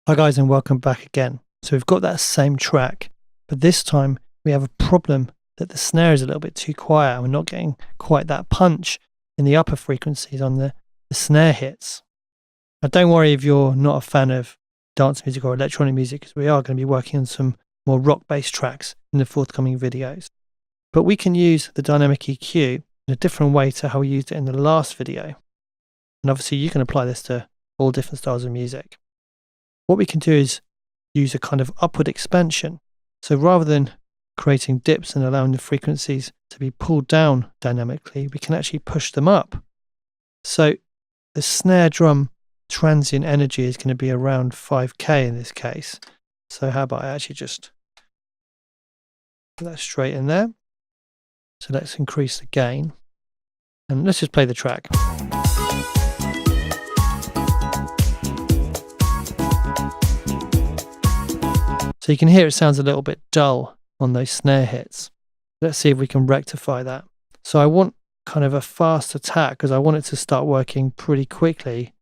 Hi guys, and welcome back again. So we've got that same track, but this time we have a problem that the snare is a little bit too quiet and we're not getting quite that punch in the upper frequencies on the snare hits. Now don't worry if you're not a fan of dance music or electronic music, because we are going to be working on some more rock-based tracks in the forthcoming videos. But we can use the dynamic EQ in a different way to how we used it in the last video. And obviously you can apply this to all different styles of music. What we can do is use a kind of upward expansion. So rather than creating dips and allowing the frequencies to be pulled down dynamically, we can actually push them up. So the snare drum transient energy is going to be around 5K in this case. So how about I actually just put that straight in there. So let's increase the gain and let's just play the track. So you can hear it sounds a little bit dull on those snare hits. Let's see if we can rectify that. So I want kind of a fast attack because I want it to start working pretty quickly,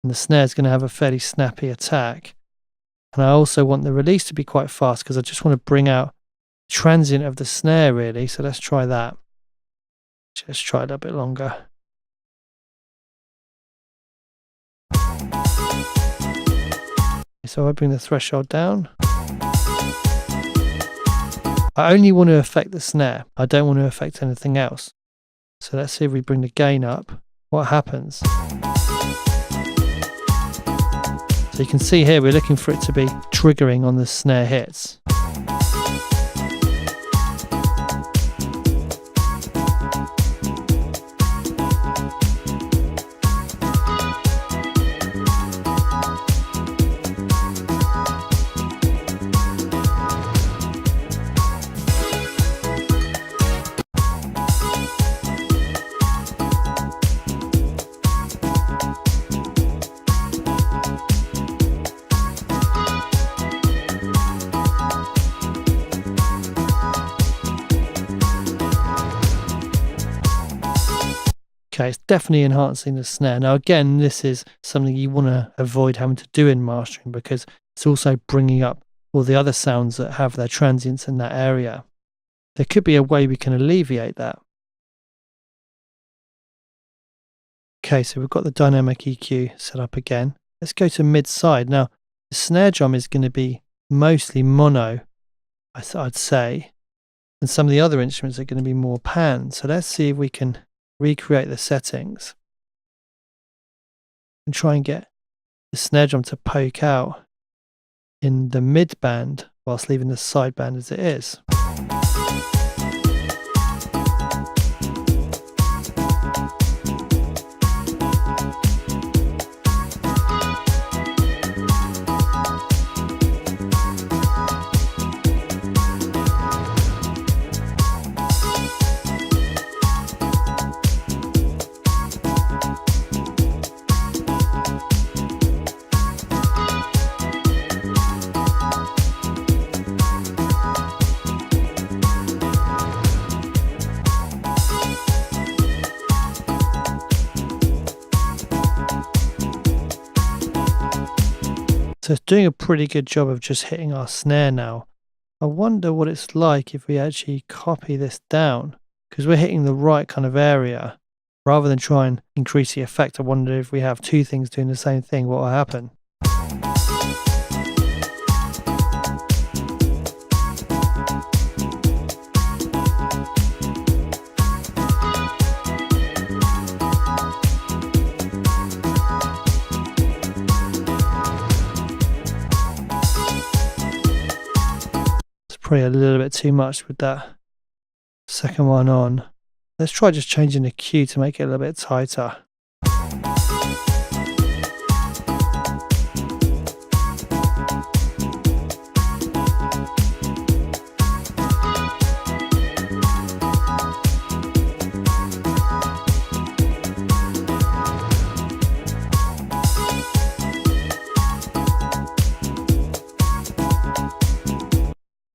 and the snare is going to have a fairly snappy attack. And I also want the release to be quite fast because I just want to bring out the transient of the snare really. So let's try that. Let's try a little bit longer. So I bring the threshold down. I only want to affect the snare. I don't want to affect anything else. So let's see if we bring the gain up. What happens? So you can see here we're looking for it to be triggering on the snare hits. Okay, it's definitely enhancing the snare. Now again, this is something you want to avoid having to do in mastering because it's also bringing up all the other sounds that have their transients in that area. There could be a way we can alleviate that. Okay, so we've got the dynamic EQ set up again. Let's go to mid-side. Now, the snare drum is going to be mostly mono, I'd say, and some of the other instruments are going to be more pan. So let's see if we can recreate the settings and try and get the snare drum to poke out in the mid band whilst leaving the side band as it is. So it's doing a pretty good job of just hitting our snare now. I wonder what it's like if we actually copy this down, because we're hitting the right kind of area. Rather than try and increase the effect, I wonder if we have two things doing the same thing, what will happen? Probably a little bit too much with that second one on. Let's try just changing the Q to make it a little bit tighter.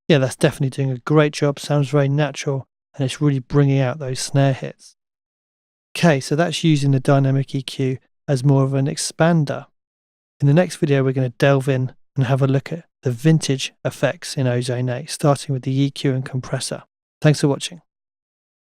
Yeah, that's definitely doing a great job. Sounds very natural and it's really bringing out those snare hits. Okay, so that's using the dynamic EQ as more of an expander. In the next video, we're going to delve in and have a look at the vintage effects in Ozone 8, starting with the EQ and compressor. Thanks for watching.